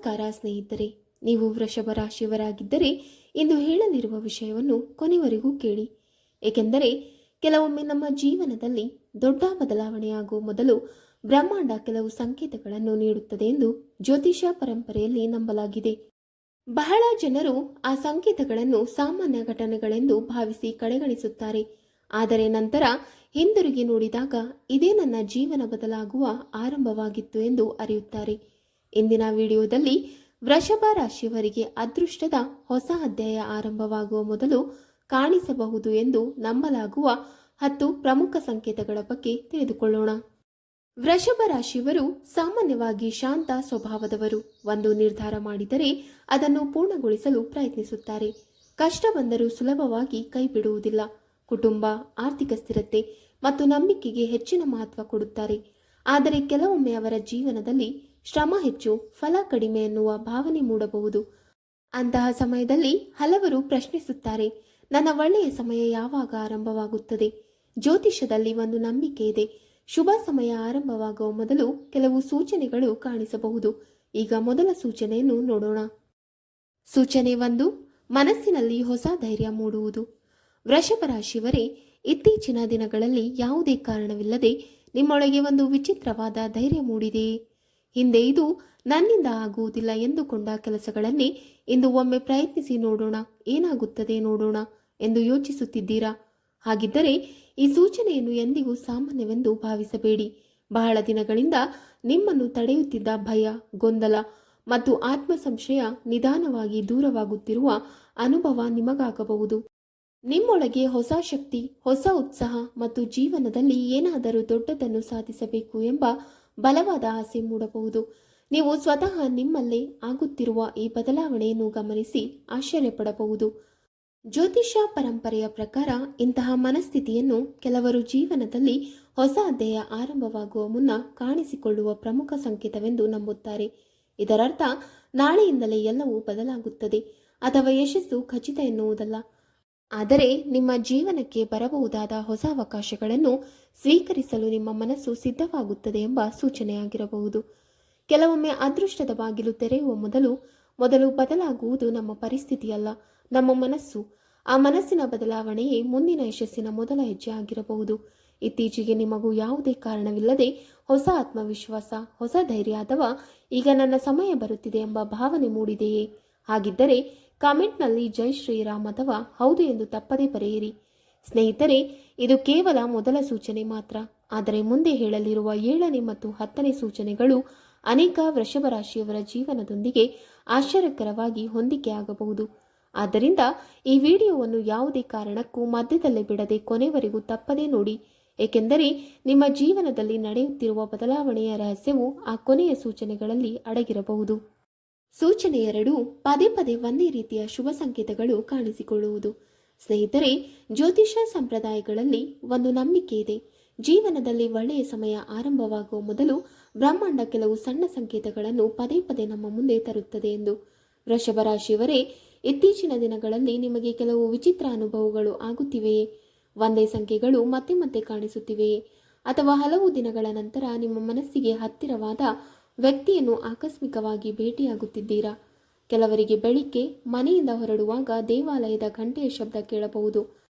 ನಮಸ್ಕಾರ ಸ್ನೇಹಿತರೆ, ನೀವು ವೃಷಭ ರಾಶಿಯವರಾಗಿದ್ದರೆ ಇಂದು ಹೇಳಲಿರುವ ವಿಷಯವನ್ನು ಕೊನೆವರೆಗೂ ಕೇಳಿ. ಏಕೆಂದರೆ ಕೆಲವೊಮ್ಮೆ ನಮ್ಮ ಜೀವನದಲ್ಲಿ ದೊಡ್ಡ ಬದಲಾವಣೆಯಾಗುವ ಮೊದಲು ಬ್ರಹ್ಮಾಂಡ ಕೆಲವು ಸಂಕೇತಗಳನ್ನು ನೀಡುತ್ತದೆ ಎಂದು ಜ್ಯೋತಿಷ ಪರಂಪರೆಯಲ್ಲಿ ನಂಬಲಾಗಿದೆ. ಬಹಳ ಜನರು ಆ ಸಂಕೇತಗಳನ್ನು ಸಾಮಾನ್ಯ ಘಟನೆಗಳೆಂದು ಭಾವಿಸಿ ಕಡೆಗಣಿಸುತ್ತಾರೆ. ಆದರೆ ನಂತರ ಹಿಂದಿರುಗಿ ನೋಡಿದಾಗ ಇದೇ ನನ್ನ ಜೀವನ ಬದಲಾಗುವ ಆರಂಭವಾಗಿತ್ತು ಎಂದು ಅರಿಯುತ್ತಾರೆ. ಇಂದಿನ ವಿಡಿಯೋದಲ್ಲಿ ವೃಷಭ ರಾಶಿಯವರಿಗೆ ಅದೃಷ್ಟದ ಹೊಸ ಅಧ್ಯಾಯ ಆರಂಭವಾಗುವ ಮೊದಲು ಕಾಣಿಸಬಹುದು ಎಂದು ನಂಬಲಾಗುವ 10 ಪ್ರಮುಖ ಸಂಕೇತಗಳ ಬಗ್ಗೆ ತಿಳಿದುಕೊಳ್ಳೋಣ. ವೃಷಭ ರಾಶಿಯವರು ಸಾಮಾನ್ಯವಾಗಿ ಶಾಂತ ಸ್ವಭಾವದವರು. ಒಂದು ನಿರ್ಧಾರ ಮಾಡಿದರೆ ಅದನ್ನು ಪೂರ್ಣಗೊಳಿಸಲು ಪ್ರಯತ್ನಿಸುತ್ತಾರೆ. ಕಷ್ಟ ಬಂದರೂ ಸುಲಭವಾಗಿ ಕೈ ಬಿಡುವುದಿಲ್ಲ. ಕುಟುಂಬ, ಆರ್ಥಿಕ ಸ್ಥಿರತೆ ಮತ್ತು ನಂಬಿಕೆಗೆ ಹೆಚ್ಚಿನ ಮಹತ್ವ ಕೊಡುತ್ತಾರೆ. ಆದರೆ ಕೆಲವೊಮ್ಮೆ ಅವರ ಜೀವನದಲ್ಲಿ ಶ್ರಮ ಹೆಚ್ಚು, ಫಲ ಕಡಿಮೆ ಎನ್ನುವ ಭಾವನೆ ಮೂಡಬಹುದು. ಅಂತಹ ಸಮಯದಲ್ಲಿ ಹಲವರು ಪ್ರಶ್ನಿಸುತ್ತಾರೆ, ನನ್ನ ಒಳ್ಳೆಯ ಸಮಯ ಯಾವಾಗ ಆರಂಭವಾಗುತ್ತದೆ? ಜ್ಯೋತಿಷ್ಯದಲ್ಲಿ ಒಂದು ನಂಬಿಕೆ ಇದೆ, ಶುಭ ಸಮಯ ಆರಂಭವಾಗುವ ಮೊದಲು ಕೆಲವು ಸೂಚನೆಗಳು ಕಾಣಿಸಬಹುದು. ಈಗ ಮೊದಲ ಸೂಚನೆಯನ್ನು ನೋಡೋಣ. ಸೂಚನೆ 1, ಮನಸ್ಸಿನಲ್ಲಿ ಹೊಸ ಧೈರ್ಯ ಮೂಡುವುದು. ವೃಷಭ ರಾಶಿಯವರೇ, ಇತ್ತೀಚಿನ ದಿನಗಳಲ್ಲಿ ಯಾವುದೇ ಕಾರಣವಿಲ್ಲದೆ ನಿಮ್ಮೊಳಗೆ ಒಂದು ವಿಚಿತ್ರವಾದ ಧೈರ್ಯ ಮೂಡಿದೆಯೇ? ಹಿಂದೆ ಇದು ನನ್ನಿಂದ ಆಗುವುದಿಲ್ಲ ಎಂದುಕೊಂಡ ಕೆಲಸಗಳನ್ನೇ ಇಂದು ಒಮ್ಮೆ ಪ್ರಯತ್ನಿಸಿ ನೋಡೋಣ, ಏನಾಗುತ್ತದೆ ನೋಡೋಣ ಎಂದು ಯೋಚಿಸುತ್ತಿದ್ದೀರಾ? ಹಾಗಿದ್ದರೆ ಈ ಸೂಚನೆಯನ್ನು ಎಂದಿಗೂ ಸಾಮಾನ್ಯವೆಂದು ಭಾವಿಸಬೇಡಿ. ಬಹಳ ದಿನಗಳಿಂದ ನಿಮ್ಮನ್ನು ತಡೆಯುತ್ತಿದ್ದ ಭಯ, ಗೊಂದಲ ಮತ್ತು ಆತ್ಮ ಸಂಶಯ ನಿಧಾನವಾಗಿ ದೂರವಾಗುತ್ತಿರುವ ಅನುಭವ ನಿಮಗಾಗಬಹುದು. ನಿಮ್ಮೊಳಗೆ ಹೊಸ ಶಕ್ತಿ, ಹೊಸ ಉತ್ಸಾಹ ಮತ್ತು ಜೀವನದಲ್ಲಿ ಏನಾದರೂ ದೊಡ್ಡದನ್ನು ಸಾಧಿಸಬೇಕು ಎಂಬ ಬಲವಾದ ಆಸೆ ಮೂಡಬಹುದು. ನೀವು ಸ್ವತಃ ನಿಮ್ಮಲ್ಲೇ ಆಗುತ್ತಿರುವ ಈ ಬದಲಾವಣೆಯನ್ನು ಗಮನಿಸಿ ಆಶ್ಚರ್ಯಪಡಬಹುದು. ಜ್ಯೋತಿಷ್ಯ ಪರಂಪರೆಯ ಪ್ರಕಾರ ಇಂತಹ ಮನಸ್ಥಿತಿಯನ್ನು ಕೆಲವರು ಜೀವನದಲ್ಲಿ ಹೊಸ ಅಧ್ಯಾಯ ಆರಂಭವಾಗುವ ಮುನ್ನ ಕಾಣಿಸಿಕೊಳ್ಳುವ ಪ್ರಮುಖ ಸಂಕೇತವೆಂದು ನಂಬುತ್ತಾರೆ. ಇದರರ್ಥ ನಾಳೆಯಿಂದಲೇ ಎಲ್ಲವೂ ಬದಲಾಗುತ್ತದೆ ಅಥವಾ ಯಶಸ್ಸು ಖಚಿತ ಎನ್ನುವುದಲ್ಲ. ಆದರೆ ನಿಮ್ಮ ಜೀವನಕ್ಕೆ ಬರಬಹುದಾದ ಹೊಸ ಅವಕಾಶಗಳನ್ನು ಸ್ವೀಕರಿಸಲು ನಿಮ್ಮ ಮನಸ್ಸು ಸಿದ್ಧವಾಗುತ್ತದೆ ಎಂಬ ಸೂಚನೆಯಾಗಿರಬಹುದು. ಕೆಲವೊಮ್ಮೆ ಅದೃಷ್ಟದ ಬಾಗಿಲು ತೆರೆಯುವ ಮೊದಲು ಬದಲಾಗುವುದು ನಮ್ಮ ಪರಿಸ್ಥಿತಿಯಲ್ಲ, ನಮ್ಮ ಮನಸ್ಸು. ಆ ಮನಸ್ಸಿನ ಬದಲಾವಣೆಯೇ ಮುಂದಿನ ಯಶಸ್ಸಿನ ಮೊದಲ ಹೆಜ್ಜೆ ಆಗಿರಬಹುದು. ಇತ್ತೀಚೆಗೆ ನಿಮಗೂ ಯಾವುದೇ ಕಾರಣವಿಲ್ಲದೆ ಹೊಸ ಆತ್ಮವಿಶ್ವಾಸ, ಹೊಸ ಧೈರ್ಯ ಅಥವಾ ಈಗ ನನ್ನ ಸಮಯ ಬರುತ್ತಿದೆ ಎಂಬ ಭಾವನೆ ಮೂಡಿದೆಯೇ? ಹಾಗಿದ್ದರೆ ಕಾಮೆಂಟ್ನಲ್ಲಿ ಜೈ ಶ್ರೀರಾಮ್ ಅಥವಾ ಹೌದು ಎಂದು ತಪ್ಪದೇ ಬರೆಯಿರಿ. ಸ್ನೇಹಿತರೆ, ಇದು ಕೇವಲ ಮೊದಲ ಸೂಚನೆ ಮಾತ್ರ. ಆದರೆ ಮುಂದೆ ಹೇಳಲಿರುವ 7ನೇ ಮತ್ತು 10ನೇ ಸೂಚನೆಗಳು ಅನೇಕ ವೃಷಭ ರಾಶಿಯವರ ಜೀವನದೊಂದಿಗೆ ಆಶ್ಚರ್ಯಕರವಾಗಿ ಹೊಂದಿಕೆಯಾಗಬಹುದು. ಆದ್ದರಿಂದ ಈ ವಿಡಿಯೋವನ್ನು ಯಾವುದೇ ಕಾರಣಕ್ಕೂ ಮಧ್ಯದಲ್ಲೇ ಬಿಡದೆ ಕೊನೆವರೆಗೂ ತಪ್ಪದೇ ನೋಡಿ. ಏಕೆಂದರೆ ನಿಮ್ಮ ಜೀವನದಲ್ಲಿ ನಡೆಯುತ್ತಿರುವ ಬದಲಾವಣೆಯ ರಹಸ್ಯವು ಆ ಕೊನೆಯ ಸೂಚನೆಗಳಲ್ಲಿ ಅಡಗಿರಬಹುದು. ಸೂಚನೆ 2, ಪದೇ ಪದೇ ಒಂದೇ ರೀತಿಯ ಶುಭ ಸಂಕೇತಗಳು ಕಾಣಿಸಿಕೊಳ್ಳುವುದು. ಸ್ನೇಹಿತರೆ, ಜ್ಯೋತಿಷ ಸಂಪ್ರದಾಯಗಳಲ್ಲಿ ಒಂದು ನಂಬಿಕೆ ಇದೆ. ಜೀವನದಲ್ಲಿ ಒಳ್ಳೆಯ ಸಮಯ ಆರಂಭವಾಗುವ ಮೊದಲು ಬ್ರಹ್ಮಾಂಡ ಕೆಲವು ಸಣ್ಣ ಸಂಕೇತಗಳನ್ನು ಪದೇ ಪದೇ ನಮ್ಮ ಮುಂದೆ ತರುತ್ತದೆ ಎಂದು. ವೃಷಭ ರಾಶಿಯವರೇ, ಇತ್ತೀಚಿನ ದಿನಗಳಲ್ಲಿ ನಿಮಗೆ ಕೆಲವು ವಿಚಿತ್ರ ಅನುಭವಗಳು ಆಗುತ್ತಿವೆಯೇ? ಒಂದೇ ಸಂಖ್ಯೆಗಳು ಮತ್ತೆ ಮತ್ತೆ ಕಾಣಿಸುತ್ತಿವೆಯೇ? ಅಥವಾ ಹಲವು ದಿನಗಳ ನಂತರ ನಿಮ್ಮ ಮನಸ್ಸಿಗೆ ಹತ್ತಿರವಾದ ವ್ಯಕ್ತಿಯನ್ನು ಆಕಸ್ಮಿಕವಾಗಿ ಭೇಟಿಯಾಗುತ್ತಿದ್ದೀರಾ? ಕೆಲವರಿಗೆ ಬೆಳಿಗ್ಗೆ ಮನೆಯಿಂದ ಹೊರಡುವಾಗ ದೇವಾಲಯದ ಗಂಟೆಯ ಶಬ್ದ ಕೇಳಬಹುದು.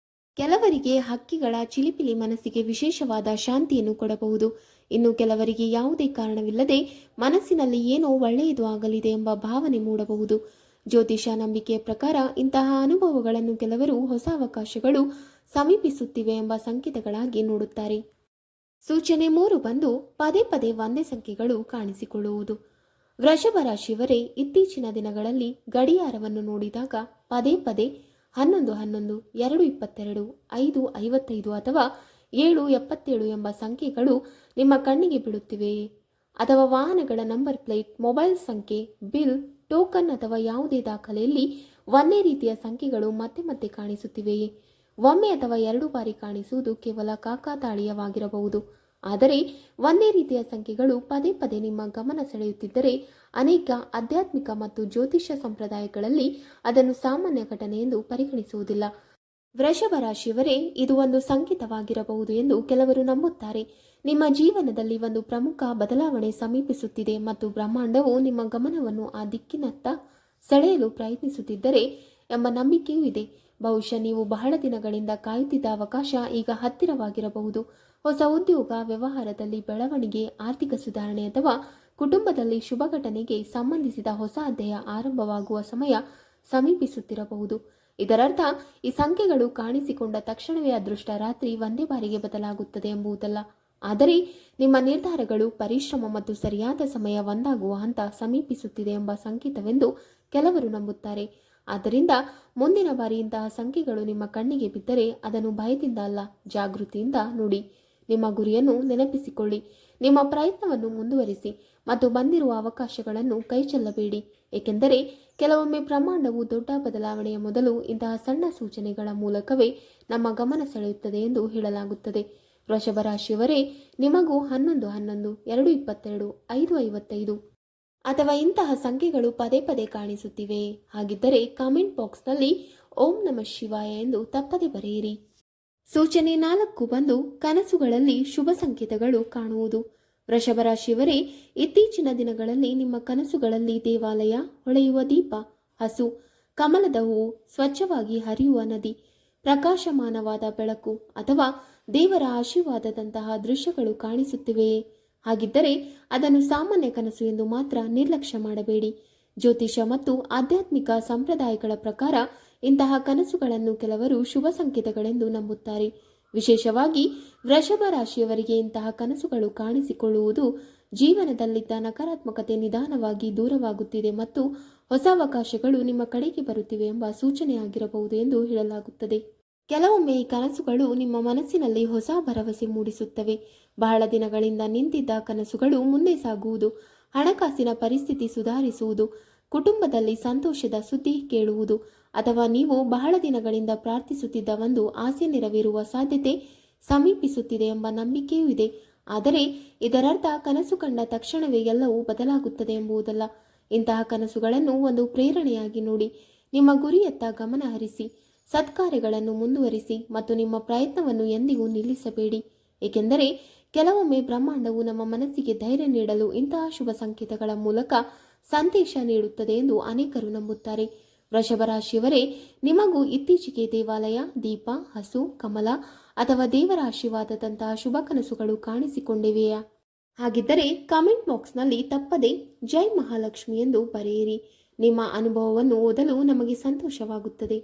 ಕೆಲವರಿಗೆ ಹಕ್ಕಿಗಳ ಚಿಲಿಪಿಲಿ ಮನಸ್ಸಿಗೆ ವಿಶೇಷವಾದ ಶಾಂತಿಯನ್ನು ಕೊಡಬಹುದು. ಇನ್ನು ಕೆಲವರಿಗೆ ಯಾವುದೇ ಕಾರಣವಿಲ್ಲದೆ ಮನಸ್ಸಿನಲ್ಲಿ ಏನೋ ಒಳ್ಳೆಯದು ಆಗಲಿದೆ ಎಂಬ ಭಾವನೆ ಮೂಡಬಹುದು. ಜ್ಯೋತಿಷ ನಂಬಿಕೆಯ ಪ್ರಕಾರ ಇಂತಹ ಅನುಭವಗಳನ್ನು ಕೆಲವರು ಹೊಸ ಅವಕಾಶಗಳು ಸಮೀಪಿಸುತ್ತಿವೆ ಎಂಬ ಸಂಕೇತಗಳಾಗಿ ನೋಡುತ್ತಾರೆ. ಸೂಚನೆ 3 ಬಂದು ಪದೇ ಪದೇ ಒಂದೇ ಸಂಖ್ಯೆಗಳು ಕಾಣಿಸಿಕೊಳ್ಳುವುದು. ವೃಷಭ ರಾಶಿಯವರೇ, ಇತ್ತೀಚಿನ ದಿನಗಳಲ್ಲಿ ಗಡಿಯಾರವನ್ನು ನೋಡಿದಾಗ ಪದೇ ಪದೇ 11:11, 2:22, 5:55 ಅಥವಾ 7:77 ಎಂಬ ಸಂಖ್ಯೆಗಳು ನಿಮ್ಮ ಕಣ್ಣಿಗೆ ಬೀಳುತ್ತಿವೆಯೇ? ಅಥವಾ ವಾಹನಗಳ ನಂಬರ್ ಪ್ಲೇಟ್, ಮೊಬೈಲ್ ಸಂಖ್ಯೆ, ಬಿಲ್, ಟೋಕನ್ ಅಥವಾ ಯಾವುದೇ ದಾಖಲೆಯಲ್ಲಿ ಒಂದೇ ರೀತಿಯ ಸಂಖ್ಯೆಗಳು ಮತ್ತೆ ಮತ್ತೆ ಕಾಣಿಸುತ್ತಿವೆಯೇ? ಒಮ್ಮೆ ಅಥವಾ 2 ಬಾರಿ ಕಾಣಿಸುವುದು ಕೇವಲ ಕಾಕತಾಳೀಯವಾಗಿರಬಹುದು. ಆದರೆ ಒಂದೇ ರೀತಿಯ ಸಂಖ್ಯೆಗಳು ಪದೇ ಪದೇ ನಿಮ್ಮ ಗಮನ ಸೆಳೆಯುತ್ತಿದ್ದರೆ ಅನೇಕ ಆಧ್ಯಾತ್ಮಿಕ ಮತ್ತು ಜ್ಯೋತಿಷ್ಯ ಸಂಪ್ರದಾಯಗಳಲ್ಲಿ ಅದನ್ನು ಸಾಮಾನ್ಯ ಘಟನೆ ಎಂದು ಪರಿಗಣಿಸುವುದಿಲ್ಲ. ವೃಷಭ ರಾಶಿಯವರೇ, ಇದು ಒಂದು ಸಂಕೇತವಾಗಿರಬಹುದು ಎಂದು ಕೆಲವರು ನಂಬುತ್ತಾರೆ. ನಿಮ್ಮ ಜೀವನದಲ್ಲಿ ಒಂದು ಪ್ರಮುಖ ಬದಲಾವಣೆ ಸಮೀಪಿಸುತ್ತಿದೆ ಮತ್ತು ಬ್ರಹ್ಮಾಂಡವು ನಿಮ್ಮ ಗಮನವನ್ನು ಆ ದಿಕ್ಕಿನತ್ತ ಸೆಳೆಯಲು ಪ್ರಯತ್ನಿಸುತ್ತಿದ್ದರೆ ಎಂಬ ನಂಬಿಕೆಯೂ ಇದೆ. ಬಹುಶಃ ನೀವು ಬಹಳ ದಿನಗಳಿಂದ ಕಾಯುತ್ತಿದ್ದ ಅವಕಾಶ ಈಗ ಹತ್ತಿರವಾಗಿರಬಹುದು. ಹೊಸ ಉದ್ಯೋಗ, ವ್ಯವಹಾರದಲ್ಲಿ ಬೆಳವಣಿಗೆ, ಆರ್ಥಿಕ ಸುಧಾರಣೆ ಅಥವಾ ಕುಟುಂಬದಲ್ಲಿ ಶುಭ ಘಟನೆಗೆ ಸಂಬಂಧಿಸಿದ ಹೊಸ ಅಧ್ಯಾಯ ಆರಂಭವಾಗುವ ಸಮಯ ಸಮೀಪಿಸುತ್ತಿರಬಹುದು. ಇದರರ್ಥ ಈ ಸಂಖ್ಯೆಗಳು ಕಾಣಿಸಿಕೊಂಡ ತಕ್ಷಣವೇ ಅದೃಷ್ಟ ರಾತ್ರಿ ಒಂದೇ ಬಾರಿಗೆ ಬದಲಾಗುತ್ತದೆ ಎಂಬುದಲ್ಲ, ಆದರೆ ನಿಮ್ಮ ನಿರ್ಧಾರಗಳು, ಪರಿಶ್ರಮ ಮತ್ತು ಸರಿಯಾದ ಸಮಯ ಒಂದಾಗುವ ಹಂತ ಸಮೀಪಿಸುತ್ತಿದೆ ಎಂಬ ಸಂಕೇತವೆಂದು ಕೆಲವರು ನಂಬುತ್ತಾರೆ. ಆದ್ದರಿಂದ ಮುಂದಿನ ಬಾರಿ ಇಂತಹ ಸಂಖ್ಯೆಗಳು ನಿಮ್ಮ ಕಣ್ಣಿಗೆ ಬಿದ್ದರೆ ಅದನ್ನು ಭಯದಿಂದ ಅಲ್ಲ, ಜಾಗೃತಿಯಿಂದ ನೋಡಿ. ನಿಮ್ಮ ಗುರಿಯನ್ನು ನೆನಪಿಸಿಕೊಳ್ಳಿ, ನಿಮ್ಮ ಪ್ರಯತ್ನವನ್ನು ಮುಂದುವರಿಸಿ ಮತ್ತು ಬಂದಿರುವ ಅವಕಾಶಗಳನ್ನು ಕೈಚೆಲ್ಲಬೇಡಿ. ಏಕೆಂದರೆ ಕೆಲವೊಮ್ಮೆ ಬ್ರಹ್ಮಾಂಡವು ದೊಡ್ಡ ಬದಲಾವಣೆಯ ಮೊದಲು ಇಂತಹ ಸಣ್ಣ ಸೂಚನೆಗಳ ಮೂಲಕವೇ ನಮ್ಮ ಗಮನ ಸೆಳೆಯುತ್ತದೆ ಎಂದು ಹೇಳಲಾಗುತ್ತದೆ. ವೃಷಭ ರಾಶಿಯವರೇ, ನಿಮಗೂ 11, 11, 222, 555 ಅಥವಾ ಇಂತಹ ಸಂಖ್ಯೆಗಳು ಪದೇ ಪದೇ ಕಾಣಿಸುತ್ತಿವೆ. ಹಾಗಿದ್ದರೆ ಕಾಮೆಂಟ್ ಬಾಕ್ಸ್ನಲ್ಲಿ ಓಂ ನಮಃ ಶಿವಾಯ ಎಂದು ತಪ್ಪದೆ ಬರೆಯಿರಿ. ಸೂಚನೆ 4 ಬಂದು ಕನಸುಗಳಲ್ಲಿ ಶುಭ ಸಂಕೇತಗಳು ಕಾಣುವುದು. ವೃಷಭ ರಾಶಿಯವರೇ, ಇತ್ತೀಚಿನ ದಿನಗಳಲ್ಲಿ ನಿಮ್ಮ ಕನಸುಗಳಲ್ಲಿ ದೇವಾಲಯ, ಹೊಳೆಯುವ ದೀಪ, ಹಸು, ಕಮಲದ ಹೂವು, ಸ್ವಚ್ಛವಾಗಿ ಹರಿಯುವ ನದಿ, ಪ್ರಕಾಶಮಾನವಾದ ಬೆಳಕು ಅಥವಾ ದೇವರ ಆಶೀರ್ವಾದದಂತಹ ದೃಶ್ಯಗಳು ಕಾಣಿಸುತ್ತಿವೆಯೇ? ಹಾಗಿದ್ದರೆ ಅದನ್ನು ಸಾಮಾನ್ಯ ಕನಸು ಎಂದು ಮಾತ್ರ ನಿರ್ಲಕ್ಷ್ಯ ಮಾಡಬೇಡಿ. ಜ್ಯೋತಿಷ ಮತ್ತು ಆಧ್ಯಾತ್ಮಿಕ ಸಂಪ್ರದಾಯಗಳ ಪ್ರಕಾರ ಇಂತಹ ಕನಸುಗಳನ್ನು ಕೆಲವರು ಶುಭ ಸಂಕೇತಗಳೆಂದು ನಂಬುತ್ತಾರೆ. ವಿಶೇಷವಾಗಿ ವೃಷಭ ರಾಶಿಯವರಿಗೆ ಇಂತಹ ಕನಸುಗಳು ಕಾಣಿಸಿಕೊಳ್ಳುವುದು ಜೀವನದಲ್ಲಿದ್ದ ನಕಾರಾತ್ಮಕತೆ ನಿಧಾನವಾಗಿ ದೂರವಾಗುತ್ತಿದೆ ಮತ್ತು ಹೊಸ ಅವಕಾಶಗಳು ನಿಮ್ಮ ಕಡೆಗೆ ಬರುತ್ತಿವೆ ಎಂಬ ಸೂಚನೆಯಾಗಿರಬಹುದು ಎಂದು ಹೇಳಲಾಗುತ್ತದೆ. ಕೆಲವೊಮ್ಮೆ ಈ ಕನಸುಗಳು ನಿಮ್ಮ ಮನಸ್ಸಿನಲ್ಲಿ ಹೊಸ ಭರವಸೆ ಮೂಡಿಸುತ್ತವೆ. ಬಹಳ ದಿನಗಳಿಂದ ನಿಂತಿದ್ದ ಕನಸುಗಳು ಮುಂದೆ ಸಾಗುವುದು, ಹಣಕಾಸಿನ ಪರಿಸ್ಥಿತಿ ಸುಧಾರಿಸುವುದು, ಕುಟುಂಬದಲ್ಲಿ ಸಂತೋಷದ ಸುದ್ದಿ ಕೇಳುವುದು ಅಥವಾ ನೀವು ಬಹಳ ದಿನಗಳಿಂದ ಪ್ರಾರ್ಥಿಸುತ್ತಿದ್ದ ಒಂದು ಆಸೆ ನೆರವೇರುವ ಸಾಧ್ಯತೆ ಸಮೀಪಿಸುತ್ತಿದೆ ಎಂಬ ನಂಬಿಕೆಯೂ ಇದೆ. ಆದರೆ ಇದರರ್ಥ ಕನಸು ಕಂಡ ತಕ್ಷಣವೇ ಎಲ್ಲವೂ ಬದಲಾಗುತ್ತದೆ ಎಂಬುದಲ್ಲ. ಇಂತಹ ಕನಸುಗಳನ್ನು ಒಂದು ಪ್ರೇರಣೆಯಾಗಿ ನೋಡಿ. ನಿಮ್ಮ ಗುರಿಯತ್ತ ಗಮನ ಹರಿಸಿ, ಸತ್ಕಾರ್ಯಗಳನ್ನು ಮುಂದುವರಿಸಿ ಮತ್ತು ನಿಮ್ಮ ಪ್ರಯತ್ನವನ್ನು ಎಂದಿಗೂ ನಿಲ್ಲಿಸಬೇಡಿ. ಏಕೆಂದರೆ ಕೆಲವೊಮ್ಮೆ ಬ್ರಹ್ಮಾಂಡವು ನಮ್ಮ ಮನಸ್ಸಿಗೆ ಧೈರ್ಯ ನೀಡಲು ಇಂತಹ ಶುಭ ಸಂಕೇತಗಳ ಮೂಲಕ ಸಂದೇಶ ನೀಡುತ್ತದೆ ಎಂದು ಅನೇಕರು ನಂಬುತ್ತಾರೆ. ವೃಷಭ ರಾಶಿಯವರೇ, ನಿಮಗೂ ಇತ್ತೀಚೆಗೆ ದೇವಾಲಯ, ದೀಪ, ಹಸು, ಕಮಲ ಅಥವಾ ದೇವರ ಆಶೀರ್ವಾದದಂತಹ ಶುಭ ಕನಸುಗಳು ಕಾಣಿಸಿಕೊಂಡಿವೆಯಾ? ಹಾಗಿದ್ದರೆ ಕಾಮೆಂಟ್ ಬಾಕ್ಸ್ನಲ್ಲಿ ತಪ್ಪದೆ ಜೈ ಮಹಾಲಕ್ಷ್ಮಿ ಎಂದು ಬರೆಯಿರಿ. ನಿಮ್ಮ ಅನುಭವವನ್ನು ಓದಲು ನಮಗೆ ಸಂತೋಷವಾಗುತ್ತದೆ.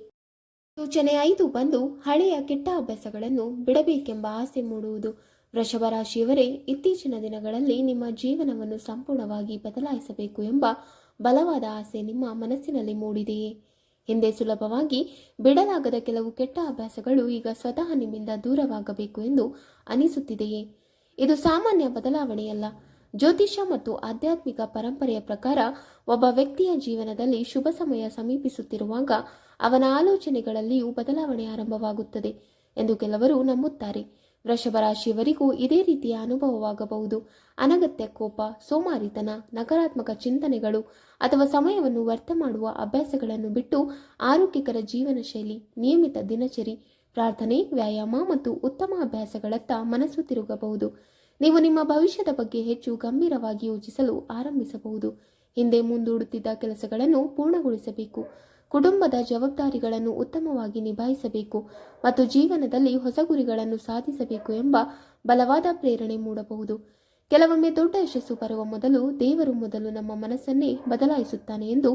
ಸೂಚನೆ 5 ಬಂದು ಹಳೆಯ ಕೆಟ್ಟ ಅಭ್ಯಾಸಗಳನ್ನು ಬಿಡಬೇಕೆಂಬ ಆಸೆ ಮೂಡುವುದು. ವೃಷಭ ರಾಶಿಯವರೇ, ಇತ್ತೀಚಿನ ದಿನಗಳಲ್ಲಿ ನಿಮ್ಮ ಜೀವನವನ್ನು ಸಂಪೂರ್ಣವಾಗಿ ಬದಲಾಯಿಸಬೇಕು ಎಂಬ ಬಲವಾದ ಆಸೆ ನಿಮ್ಮ ಮನಸ್ಸಿನಲ್ಲಿ ಮೂಡಿದೆಯೇ? ಹಿಂದೆ ಸುಲಭವಾಗಿ ಬಿಡಲಾಗದ ಕೆಲವು ಕೆಟ್ಟ ಅಭ್ಯಾಸಗಳು ಈಗ ಸ್ವತಃ ನಿಮ್ಮಿಂದ ದೂರವಾಗಬೇಕು ಎಂದು ಅನಿಸುತ್ತಿದೆಯೇ? ಇದು ಸಾಮಾನ್ಯ ಬದಲಾವಣೆಯಲ್ಲ. ಜ್ಯೋತಿಷ್ಯ ಮತ್ತು ಆಧ್ಯಾತ್ಮಿಕ ಪರಂಪರೆಯ ಪ್ರಕಾರ ಒಬ್ಬ ವ್ಯಕ್ತಿಯ ಜೀವನದಲ್ಲಿ ಶುಭ ಸಮಯ ಸಮೀಪಿಸುತ್ತಿರುವಾಗ ಅವನ ಆಲೋಚನೆಗಳಲ್ಲಿಯೂ ಬದಲಾವಣೆ ಆರಂಭವಾಗುತ್ತದೆ ಎಂದು ಕೆಲವರು ನಂಬುತ್ತಾರೆ. ವೃಷಭ ರಾಶಿಯವರಿಗೂ ಇದೇ ರೀತಿಯ ಅನುಭವವಾಗಬಹುದು. ಅನಗತ್ಯ ಕೋಪ, ಸೋಮಾರಿತನ, ನಕಾರಾತ್ಮಕ ಚಿಂತನೆಗಳು ಅಥವಾ ಸಮಯವನ್ನು ವ್ಯರ್ಥ ಮಾಡುವ ಅಭ್ಯಾಸಗಳನ್ನು ಬಿಟ್ಟು ಆರೋಗ್ಯಕರ ಜೀವನ ಶೈಲಿ, ನಿಯಮಿತ ದಿನಚರಿ, ಪ್ರಾರ್ಥನೆ, ವ್ಯಾಯಾಮ ಮತ್ತು ಉತ್ತಮ ಅಭ್ಯಾಸಗಳತ್ತ ಮನಸ್ಸು ತಿರುಗಬಹುದು. ನೀವು ನಿಮ್ಮ ಭವಿಷ್ಯದ ಬಗ್ಗೆ ಹೆಚ್ಚು ಗಂಭೀರವಾಗಿ ಯೋಚಿಸಲು ಆರಂಭಿಸಬಹುದು. ಹಿಂದೆ ಮುಂದೂಡುತ್ತಿದ್ದ ಕೆಲಸಗಳನ್ನು ಪೂರ್ಣಗೊಳಿಸಬೇಕು, ಕುಟುಂಬದ ಜವಾಬ್ದಾರಿಗಳನ್ನು ಉತ್ತಮವಾಗಿ ನಿಭಾಯಿಸಬೇಕು ಮತ್ತು ಜೀವನದಲ್ಲಿ ಹೊಸ ಗುರಿಗಳನ್ನು ಸಾಧಿಸಬೇಕು ಎಂಬ ಬಲವಾದ ಪ್ರೇರಣೆ ಮೂಡಬಹುದು. ಕೆಲವೊಮ್ಮೆ ದೊಡ್ಡ ಯಶಸ್ಸು ಬರುವ ಮೊದಲು ದೇವರು ಮೊದಲು ನಮ್ಮ ಮನಸ್ಸನ್ನೇ ಬದಲಾಯಿಸುತ್ತಾನೆ ಎಂದು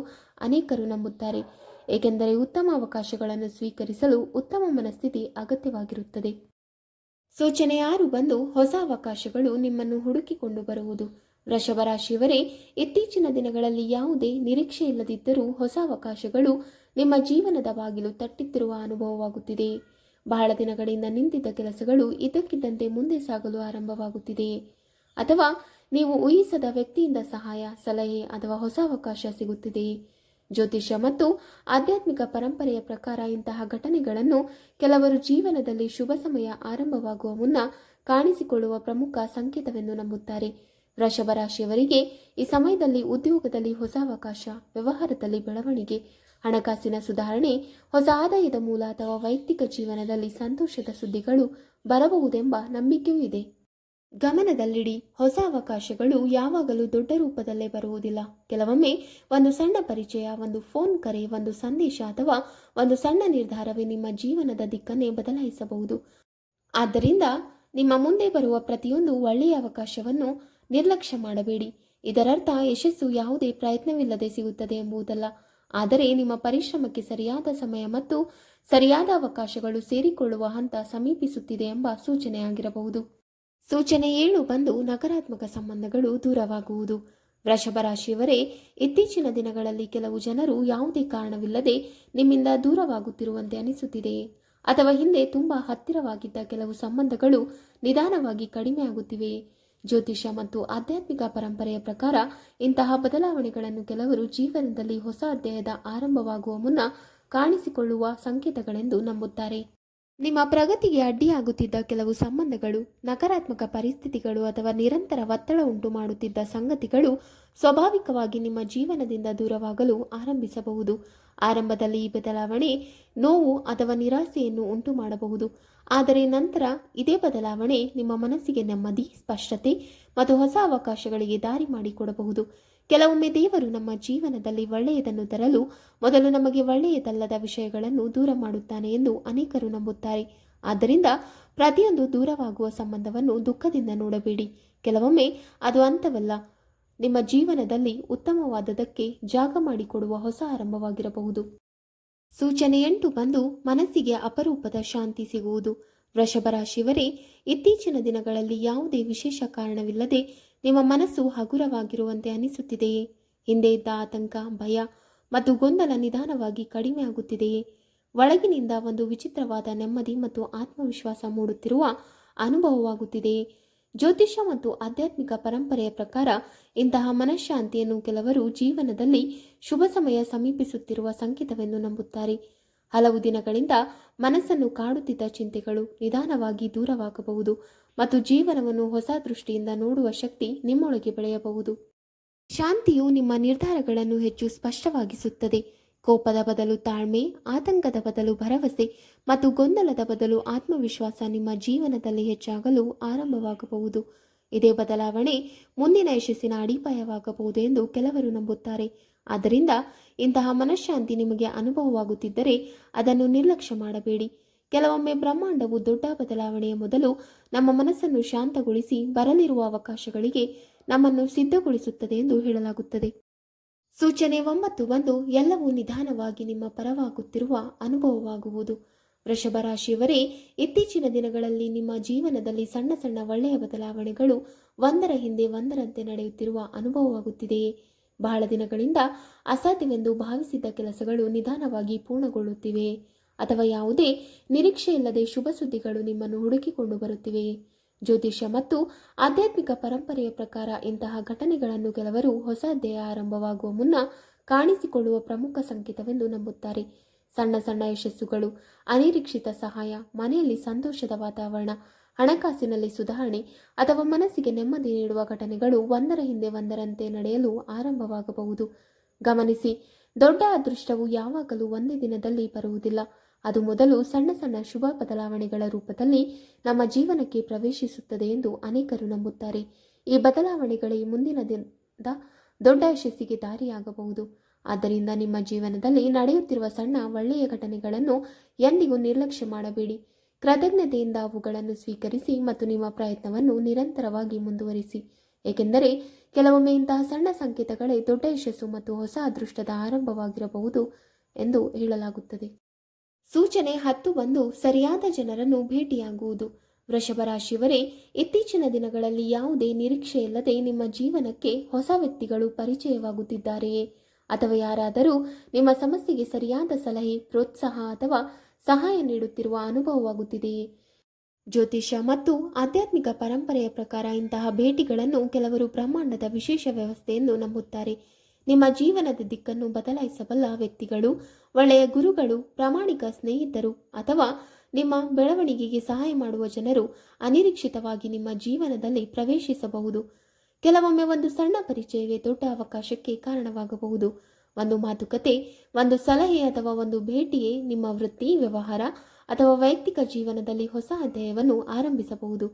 ಅನೇಕರು ನಂಬುತ್ತಾರೆ. ಏಕೆಂದರೆ ಉತ್ತಮ ಅವಕಾಶಗಳನ್ನು ಸ್ವೀಕರಿಸಲು ಉತ್ತಮ ಮನಸ್ಥಿತಿ ಅಗತ್ಯವಾಗಿರುತ್ತದೆ. ಸೂಚನೆ 6 ಬಂದು ಹೊಸ ಅವಕಾಶಗಳು ನಿಮ್ಮನ್ನು ಹುಡುಕಿಕೊಂಡು ಬರುವುದು. ವೃಷಭ ರಾಶಿಯವರೇ, ಇತ್ತೀಚಿನ ದಿನಗಳಲ್ಲಿ ಯಾವುದೇ ನಿರೀಕ್ಷೆ ಇಲ್ಲದಿದ್ದರೂ ಹೊಸ ಅವಕಾಶಗಳು ನಿಮ್ಮ ಜೀವನದ ಬಾಗಿಲು ತಟ್ಟುತ್ತಿರುವ ಅನುಭವವಾಗುತ್ತಿದೆ. ಬಹಳ ದಿನಗಳಿಂದ ನಿಂತಿದ್ದ ಕೆಲಸಗಳು ಇದ್ದಕ್ಕಿದ್ದಂತೆ ಮುಂದೆ ಸಾಗಲು ಆರಂಭವಾಗುತ್ತಿದೆಯೇ? ಅಥವಾ ನೀವು ಊಹಿಸದ ವ್ಯಕ್ತಿಯಿಂದ ಸಹಾಯ, ಸಲಹೆ ಅಥವಾ ಹೊಸ ಅವಕಾಶ ಸಿಗುತ್ತಿದೆಯೇ? ಜ್ಯೋತಿಷ್ಯ ಮತ್ತು ಆಧ್ಯಾತ್ಮಿಕ ಪರಂಪರೆಯ ಪ್ರಕಾರ ಇಂತಹ ಘಟನೆಗಳನ್ನು ಕೆಲವರು ಜೀವನದಲ್ಲಿ ಶುಭ ಸಮಯ ಆರಂಭವಾಗುವ ಮುನ್ನ ಕಾಣಿಸಿಕೊಳ್ಳುವ ಪ್ರಮುಖ ಸಂಕೇತವೆಂದು ನಂಬುತ್ತಾರೆ. ವೃಷಭ ರಾಶಿಯವರಿಗೆ ಈ ಸಮಯದಲ್ಲಿ ಉದ್ಯೋಗದಲ್ಲಿ ಹೊಸ ಅವಕಾಶ, ವ್ಯವಹಾರದಲ್ಲಿ ಬೆಳವಣಿಗೆ, ಹಣಕಾಸಿನ ಸುಧಾರಣೆ, ಹೊಸ ಆದಾಯದ ಮೂಲ ಅಥವಾ ವೈಯಕ್ತಿಕ ಜೀವನದಲ್ಲಿ ಸಂತೋಷದ ಸುದ್ದಿಗಳು ಬರಬಹುದೆಂಬ ನಂಬಿಕೆಯೂ ಇದೆ. ಗಮನದಲ್ಲಿಡಿ, ಹೊಸ ಅವಕಾಶಗಳು ಯಾವಾಗಲೂ ದೊಡ್ಡ ರೂಪದಲ್ಲೇ ಬರುವುದಿಲ್ಲ. ಕೆಲವೊಮ್ಮೆ ಒಂದು ಸಣ್ಣ ಪರಿಚಯ, ಒಂದು ಫೋನ್ ಕರೆ, ಒಂದು ಸಂದೇಶ ಅಥವಾ ಒಂದು ಸಣ್ಣ ನಿರ್ಧಾರವೇ ನಿಮ್ಮ ಜೀವನದ ದಿಕ್ಕನ್ನೇ ಬದಲಾಯಿಸಬಹುದು. ಆದ್ದರಿಂದ ನಿಮ್ಮ ಮುಂದೆ ಬರುವ ಪ್ರತಿಯೊಂದು ಒಳ್ಳೆಯ ಅವಕಾಶವನ್ನು ನಿರ್ಲಕ್ಷ್ಯ ಮಾಡಬೇಡಿ. ಇದರರ್ಥ ಯಶಸ್ಸು ಯಾವುದೇ ಪ್ರಯತ್ನವಿಲ್ಲದೆ ಸಿಗುತ್ತದೆ ಎಂಬುದಲ್ಲ, ಆದರೆ ನಿಮ್ಮ ಪರಿಶ್ರಮಕ್ಕೆ ಸರಿಯಾದ ಸಮಯ ಮತ್ತು ಸರಿಯಾದ ಅವಕಾಶಗಳು ಸೇರಿಕೊಳ್ಳುವ ಹಂತ ಸಮೀಪಿಸುತ್ತಿದೆ ಎಂಬ ಸೂಚನೆಯಾಗಿರಬಹುದು. ಸೂಚನೆ 7 ಬಂದು ನಕಾರಾತ್ಮಕ ಸಂಬಂಧಗಳು ದೂರವಾಗುವುದು. ವೃಷಭ ರಾಶಿಯವರೇ, ಇತ್ತೀಚಿನ ದಿನಗಳಲ್ಲಿ ಕೆಲವು ಜನರು ಯಾವುದೇ ಕಾರಣವಿಲ್ಲದೆ ನಿಮ್ಮಿಂದ ದೂರವಾಗುತ್ತಿರುವಂತೆ ಅನಿಸುತ್ತಿದೆಯೇ? ಅಥವಾ ಹಿಂದೆ ತುಂಬಾ ಹತ್ತಿರವಾಗಿದ್ದ ಕೆಲವು ಸಂಬಂಧಗಳು ನಿಧಾನವಾಗಿ ಕಡಿಮೆಯಾಗುತ್ತಿವೆಯೇ? ಜ್ಯೋತಿಷ್ಯ ಮತ್ತು ಆಧ್ಯಾತ್ಮಿಕ ಪರಂಪರೆಯ ಪ್ರಕಾರ ಇಂತಹ ಬದಲಾವಣೆಗಳನ್ನು ಕೆಲವರು ಜೀವನದಲ್ಲಿ ಹೊಸ ಅಧ್ಯಾಯದ ಆರಂಭವಾಗುವ ಮುನ್ನ ಕಾಣಿಸಿಕೊಳ್ಳುವ ಸಂಕೇತಗಳೆಂದು ನಂಬುತ್ತಾರೆ. ನಿಮ್ಮ ಪ್ರಗತಿಗೆ ಅಡ್ಡಿಯಾಗುತ್ತಿದ್ದ ಕೆಲವು ಸಂಬಂಧಗಳು, ನಕಾರಾತ್ಮಕ ಪರಿಸ್ಥಿತಿಗಳು ಅಥವಾ ನಿರಂತರ ಒತ್ತಡ ಉಂಟು ಮಾಡುತ್ತಿದ್ದ ಸಂಗತಿಗಳು ಸ್ವಾಭಾವಿಕವಾಗಿ ನಿಮ್ಮ ಜೀವನದಿಂದ ದೂರವಾಗಲು ಆರಂಭಿಸಬಹುದು. ಆರಂಭದಲ್ಲಿ ಈ ಬದಲಾವಣೆ ನೋವು ಅಥವಾ ನಿರಾಸೆಯನ್ನು ಉಂಟು ಮಾಡಬಹುದು, ಆದರೆ ನಂತರ ಇದೇ ಬದಲಾವಣೆ ನಿಮ್ಮ ಮನಸ್ಸಿಗೆ ನೆಮ್ಮದಿ, ಸ್ಪಷ್ಟತೆ ಮತ್ತು ಹೊಸ ಅವಕಾಶಗಳಿಗೆ ದಾರಿ ಮಾಡಿಕೊಡಬಹುದು. ಕೆಲವೊಮ್ಮೆ ದೇವರು ನಮ್ಮ ಜೀವನದಲ್ಲಿ ಒಳ್ಳೆಯದನ್ನು ತರಲು ಮೊದಲು ನಮಗೆ ಒಳ್ಳೆಯದಲ್ಲದ ವಿಷಯಗಳನ್ನು ದೂರ ಮಾಡುತ್ತಾನೆ ಎಂದು ಅನೇಕರು ನಂಬುತ್ತಾರೆ. ಆದ್ದರಿಂದ ಪ್ರತಿಯೊಂದು ದೂರವಾಗುವ ಸಂಬಂಧವನ್ನು ದುಃಖದಿಂದ ನೋಡಬೇಡಿ. ಕೆಲವೊಮ್ಮೆ ಅದು ಅಂತವಲ್ಲ, ನಿಮ್ಮ ಜೀವನದಲ್ಲಿ ಉತ್ತಮವಾದದಕ್ಕೆ ಜಾಗ ಮಾಡಿಕೊಡುವ ಹೊಸ ಆರಂಭವಾಗಿರಬಹುದು. ಸೂಚನೆ 8 ಬಂದು ಮನಸ್ಸಿಗೆ ಅಪರೂಪದ ಶಾಂತಿ ಸಿಗುವುದು. ವೃಷಭ ರಾಶಿಯವರೇ, ಇತ್ತೀಚಿನ ದಿನಗಳಲ್ಲಿ ಯಾವುದೇ ವಿಶೇಷ ಕಾರಣವಿಲ್ಲದೆ ನಿಮ್ಮ ಮನಸ್ಸು ಹಗುರವಾಗಿರುವಂತೆ ಅನಿಸುತ್ತಿದೆಯೇ? ಹಿಂದೆ ಇದ್ದ ಆತಂಕ, ಭಯ ಮತ್ತು ಗೊಂದಲ ನಿಧಾನವಾಗಿ ಕಡಿಮೆಯಾಗುತ್ತಿದೆಯೇ? ಒಳಗಿನಿಂದ ಒಂದು ವಿಚಿತ್ರವಾದ ನೆಮ್ಮದಿ ಮತ್ತು ಆತ್ಮವಿಶ್ವಾಸ ಮೂಡುತ್ತಿರುವ ಅನುಭವವಾಗುತ್ತಿದೆಯೇ? ಜ್ಯೋತಿಷ್ಯ ಮತ್ತು ಆಧ್ಯಾತ್ಮಿಕ ಪರಂಪರೆಯ ಪ್ರಕಾರ ಇಂತಹ ಮನಃಶಾಂತಿಯನ್ನು ಕೆಲವರು ಜೀವನದಲ್ಲಿ ಶುಭ ಸಮಯ ಸಮೀಪಿಸುತ್ತಿರುವ ಸಂಕೇತವೆಂದು ನಂಬುತ್ತಾರೆ. ಹಲವು ದಿನಗಳಿಂದ ಮನಸ್ಸನ್ನು ಕಾಡುತ್ತಿದ್ದ ಚಿಂತೆಗಳು ನಿಧಾನವಾಗಿ ದೂರವಾಗಬಹುದು ಮತ್ತು ಜೀವನವನ್ನು ಹೊಸ ದೃಷ್ಟಿಯಿಂದ ನೋಡುವ ಶಕ್ತಿ ನಿಮ್ಮೊಳಗೆ ಬೆಳೆಯಬಹುದು. ಶಾಂತಿಯು ನಿಮ್ಮ ನಿರ್ಧಾರಗಳನ್ನು ಹೆಚ್ಚು ಸ್ಪಷ್ಟವಾಗಿಸುತ್ತದೆ. ಕೋಪದ ಬದಲು ತಾಳ್ಮೆ, ಆತಂಕದ ಬದಲು ಭರವಸೆ ಮತ್ತು ಗೊಂದಲದ ಬದಲು ಆತ್ಮವಿಶ್ವಾಸ ನಿಮ್ಮ ಜೀವನದಲ್ಲಿ ಹೆಚ್ಚಾಗಲು ಆರಂಭವಾಗಬಹುದು. ಇದೇ ಬದಲಾವಣೆ ಮುಂದಿನ ಯಶಸ್ಸಿನ ಅಡಿಪಾಯವಾಗಬಹುದು ಎಂದು ಕೆಲವರು ನಂಬುತ್ತಾರೆ. ಆದ್ದರಿಂದ ಇಂತಹ ಮನಃಶಾಂತಿ ನಿಮಗೆ ಅನುಭವವಾಗುತ್ತಿದ್ದರೆ ಅದನ್ನು ನಿರ್ಲಕ್ಷ್ಯ ಮಾಡಬೇಡಿ. ಕೆಲವೊಮ್ಮೆ ಬ್ರಹ್ಮಾಂಡವು ದೊಡ್ಡ ಬದಲಾವಣೆಯ ಮೊದಲು ನಮ್ಮ ಮನಸ್ಸನ್ನು ಶಾಂತಗೊಳಿಸಿ ಬರಲಿರುವ ಅವಕಾಶಗಳಿಗೆ ನಮ್ಮನ್ನು ಸಿದ್ಧಗೊಳಿಸುತ್ತದೆ ಎಂದು ಹೇಳಲಾಗುತ್ತದೆ. ಸೂಚನೆ 9 ಬಂದು ಎಲ್ಲವೂ ನಿಧಾನವಾಗಿ ನಿಮ್ಮ ಪರವಾಗುತ್ತಿರುವ ಅನುಭವವಾಗುವುದು. ವೃಷಭ ರಾಶಿಯವರೇ, ಇತ್ತೀಚಿನ ದಿನಗಳಲ್ಲಿ ನಿಮ್ಮ ಜೀವನದಲ್ಲಿ ಸಣ್ಣ ಸಣ್ಣ ಒಳ್ಳೆಯ ಬದಲಾವಣೆಗಳು ಒಂದರ ಹಿಂದೆ ಒಂದರಂತೆ ನಡೆಯುತ್ತಿರುವ ಅನುಭವವಾಗುತ್ತಿದೆಯೇ? ಬಹಳ ದಿನಗಳಿಂದ ಅಸಾಧ್ಯವೆಂದು ಭಾವಿಸಿದ್ದ ಕೆಲಸಗಳು ನಿಧಾನವಾಗಿ ಪೂರ್ಣಗೊಳ್ಳುತ್ತಿವೆಯೇ? ಅಥವಾ ಯಾವುದೇ ನಿರೀಕ್ಷೆಯಿಲ್ಲದೆ ಶುಭ ಸುದ್ದಿಗಳು ನಿಮ್ಮನ್ನು ಹುಡುಕಿಕೊಂಡು ಬರುತ್ತಿವೆಯೇ? ಜ್ಯೋತಿಷ್ಯ ಮತ್ತು ಆಧ್ಯಾತ್ಮಿಕ ಪರಂಪರೆಯ ಪ್ರಕಾರ ಇಂತಹ ಘಟನೆಗಳನ್ನು ಕೆಲವರು ಹೊಸ ಅಧ್ಯಾಯ ಆರಂಭವಾಗುವ ಮುನ್ನ ಕಾಣಿಸಿಕೊಳ್ಳುವ ಪ್ರಮುಖ ಸಂಕೇತವೆಂದು ನಂಬುತ್ತಾರೆ. ಸಣ್ಣ ಸಣ್ಣ ಯಶಸ್ಸುಗಳು, ಅನಿರೀಕ್ಷಿತ ಸಹಾಯ, ಮನೆಯಲ್ಲಿ ಸಂತೋಷದ ವಾತಾವರಣ, ಹಣಕಾಸಿನಲ್ಲಿ ಸುಧಾರಣೆ ಅಥವಾ ಮನಸ್ಸಿಗೆ ನೆಮ್ಮದಿ ನೀಡುವ ಘಟನೆಗಳು ಒಂದರ ಹಿಂದೆ ಒಂದರಂತೆ ನಡೆಯಲು ಆರಂಭವಾಗಬಹುದು. ಗಮನಿಸಿ, ದೊಡ್ಡ ಅದೃಷ್ಟವು ಯಾವಾಗಲೂ ಒಂದೇ ದಿನದಲ್ಲಿ ಬರುವುದಿಲ್ಲ. ಅದು ಮೊದಲು ಸಣ್ಣ ಸಣ್ಣ ಶುಭ ಬದಲಾವಣೆಗಳ ರೂಪದಲ್ಲಿ ನಮ್ಮ ಜೀವನಕ್ಕೆ ಪ್ರವೇಶಿಸುತ್ತದೆ ಎಂದು ಅನೇಕರು ನಂಬುತ್ತಾರೆ. ಈ ಬದಲಾವಣೆಗಳೇ ಮುಂದಿನ ದಿನದ ದೊಡ್ಡ ಯಶಸ್ಸಿಗೆ ದಾರಿಯಾಗಬಹುದು. ಆದ್ದರಿಂದ ನಿಮ್ಮ ಜೀವನದಲ್ಲಿ ನಡೆಯುತ್ತಿರುವ ಸಣ್ಣ ಒಳ್ಳೆಯ ಘಟನೆಗಳನ್ನು ಎಂದಿಗೂ ನಿರ್ಲಕ್ಷ್ಯ ಮಾಡಬೇಡಿ. ಕೃತಜ್ಞತೆಯಿಂದ ಅವುಗಳನ್ನು ಸ್ವೀಕರಿಸಿ ಮತ್ತು ನಿಮ್ಮ ಪ್ರಯತ್ನವನ್ನು ನಿರಂತರವಾಗಿ ಮುಂದುವರಿಸಿ. ಏಕೆಂದರೆ ಕೆಲವೊಮ್ಮೆ ಇಂತಹ ಸಣ್ಣ ಸಂಕೇತಗಳೇ ದೊಡ್ಡ ಯಶಸ್ಸು ಮತ್ತು ಹೊಸ ಅದೃಷ್ಟದ ಆರಂಭವಾಗಿರಬಹುದು ಎಂದು ಹೇಳಲಾಗುತ್ತದೆ. ಸೂಚನೆ 10 ಬಂದು ಸರಿಯಾದ ಜನರನ್ನು ಭೇಟಿಯಾಗುವುದು. ವೃಷಭ ರಾಶಿಯವರೇ, ಇತ್ತೀಚಿನ ದಿನಗಳಲ್ಲಿ ಯಾವುದೇ ನಿರೀಕ್ಷೆಯಿಲ್ಲದೆ ನಿಮ್ಮ ಜೀವನಕ್ಕೆ ಹೊಸ ವ್ಯಕ್ತಿಗಳು ಪರಿಚಯವಾಗುತ್ತಿದ್ದಾರೆಯೇ? ಅಥವಾ ಯಾರಾದರೂ ನಿಮ್ಮ ಸಮಸ್ಯೆಗೆ ಸರಿಯಾದ ಸಲಹೆ, ಪ್ರೋತ್ಸಾಹ ಅಥವಾ ಸಹಾಯ ನೀಡುತ್ತಿರುವ ಅನುಭವವಾಗುತ್ತಿದೆಯೇ? ಜ್ಯೋತಿಷ್ಯ ಮತ್ತು ಆಧ್ಯಾತ್ಮಿಕ ಪರಂಪರೆಯ ಪ್ರಕಾರ ಇಂತಹ ಭೇಟಿಗಳನ್ನು ಕೆಲವರು ಬ್ರಹ್ಮಾಂಡದ ವಿಶೇಷ ವ್ಯವಸ್ಥೆಯನ್ನು ನಂಬುತ್ತಾರೆ. ನಿಮ್ಮ ಜೀವನದ ದಿಕ್ಕನ್ನು ಬದಲಾಯಿಸಬಲ್ಲ ವ್ಯಕ್ತಿಗಳು, ಒಳ್ಳೆಯ ಗುರುಗಳು, ಪ್ರಾಮಾಣಿಕ ಸ್ನೇಹಿತರು ಅಥವಾ ನಿಮ್ಮ ಬೆಳವಣಿಗೆಗೆ ಸಹಾಯ ಮಾಡುವ ಜನರು ಅನಿರೀಕ್ಷಿತವಾಗಿ ನಿಮ್ಮ ಜೀವನದಲ್ಲಿ ಪ್ರವೇಶಿಸಬಹುದು. ಕೆಲವೊಮ್ಮೆ ಒಂದು ಸಣ್ಣ ಪರಿಚಯವೇ ದೊಡ್ಡ ಅವಕಾಶಕ್ಕೆ ಕಾರಣವಾಗಬಹುದು. ಒಂದು ಮಾತುಕತೆ, ಒಂದು ಸಲಹೆ ಅಥವಾ ಒಂದು ಭೇಟಿಯೇ ನಿಮ್ಮ ವೃತ್ತಿ, ವ್ಯವಹಾರ ಅಥವಾ ವೈಯಕ್ತಿಕ ಜೀವನದಲ್ಲಿ ಹೊಸ ಅಧ್ಯಾಯವನ್ನು ಆರಂಭಿಸಬಹುದು.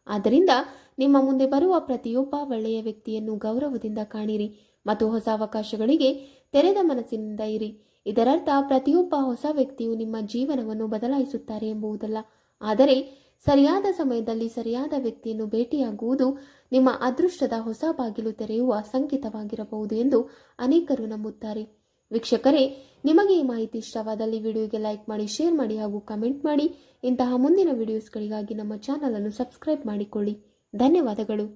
ಆದ್ದರಿಂದ ನಿಮ್ಮ ಮುಂದೆ ಬರುವ ಪ್ರತಿಯೊಬ್ಬ ಒಳ್ಳೆಯ ವ್ಯಕ್ತಿಯನ್ನು ಗೌರವದಿಂದ ಕಾಣಿರಿ ಮತ್ತು ಹೊಸ ಅವಕಾಶಗಳಿಗೆ ತೆರೆದ ಮನಸ್ಸಿನಿಂದ ಇರಿ. ಇದರರ್ಥ ಪ್ರತಿಯೊಬ್ಬ ಹೊಸ ವ್ಯಕ್ತಿಯು ನಿಮ್ಮ ಜೀವನವನ್ನು ಬದಲಾಯಿಸುತ್ತಾರೆ ಎಂಬುದಲ್ಲ, ಆದರೆ ಸರಿಯಾದ ಸಮಯದಲ್ಲಿ ಸರಿಯಾದ ವ್ಯಕ್ತಿಯನ್ನು ಭೇಟಿಯಾಗುವುದು ನಿಮ್ಮ ಅದೃಷ್ಟದ ಹೊಸ ಬಾಗಿಲು ತೆರೆಯುವ ಸಂಕೇತವಾಗಿರಬಹುದು ಎಂದು ಅನೇಕರು ನಂಬುತ್ತಾರೆ. ವೀಕ್ಷಕರೇ, ನಿಮಗೆ ಈ ಮಾಹಿತಿ ಇಷ್ಟವಾದಲ್ಲಿ ವಿಡಿಯೋಗೆ ಲೈಕ್ ಮಾಡಿ, ಶೇರ್ ಮಾಡಿ ಹಾಗೂ ಕಮೆಂಟ್ ಮಾಡಿ. ಇಂತಹ ಮುಂದಿನ ವಿಡಿಯೋಸ್ಗಳಿಗಾಗಿ ನಮ್ಮ ಚಾನಲ್ ಅನ್ನು ಸಬ್ಸ್ಕ್ರೈಬ್ ಮಾಡಿಕೊಳ್ಳಿ. ಧನ್ಯವಾದಗಳು.